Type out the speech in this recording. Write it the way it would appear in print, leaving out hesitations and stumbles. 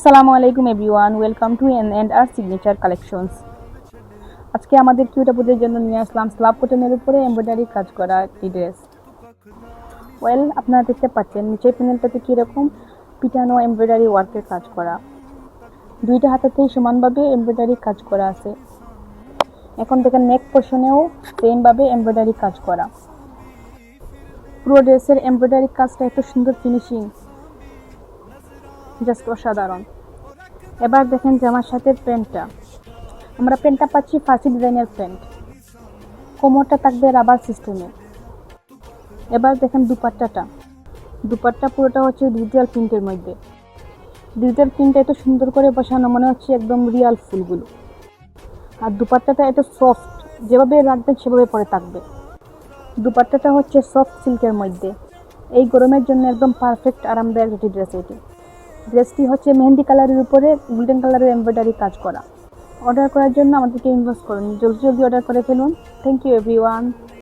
আসসালামু আলাইকুম everyone, welcome to N and R signature collections. আজকে আমাদের কিউট আপুদের জন্য নিয়ে আসলাম স্লাব কটনের উপরে এমব্রয়ডারি কাজ করা একটি ড্রেস। আপনারা দেখতে পাচ্ছেন নিচের প্যানেলটাতে কীরকম পিটানো এমব্রয়ডারি ওয়ার্কের কাজ করা, দুইটা হাতেতেই সমানভাবে এমব্রয়ডারি কাজ করা আছে। এখন দেখেন নেক পোর্শনেও সেমভাবে এমব্রয়ডারি কাজ করা। পুরো ড্রেসের এমব্রয়ডারি কাজটা এত সুন্দর ফিনিশিং, জাস্ট অসাধারণ। এবার দেখেন জামার সাথে প্যান্টটা, আমরা প্যান্টটা পাচ্ছি ফার্সি ডিজাইনের প্যান্ট, কোমরটা থাকবে রাবার সিস্টেমে। এবার দেখেন দুপাট্টা পুরোটা হচ্ছে ডিজিটাল প্রিন্টের মধ্যে। ডিজিটাল প্রিন্টটা এত সুন্দর করে বসানো, মনে হচ্ছে একদম রিয়াল ফুলগুলো। আর দুপাট্টাটা এত সফট, যেভাবে রাখবেন সেভাবে পরে থাকবে। দুপাট্টাটা হচ্ছে সফট সিল্কের মধ্যে, এই গরমের জন্য একদম পারফেক্ট আরামদায়ক একটি ড্রেস। ড্রেসটি হচ্ছে মেহেন্দি কালারের উপরে গোল্ডেন কালারের এমব্রয়ডারি কাজ করা। অর্ডার করার জন্য আমাদেরকে ইনবক্স করুন, জলদি অর্ডার করে ফেলুন। Thank you everyone.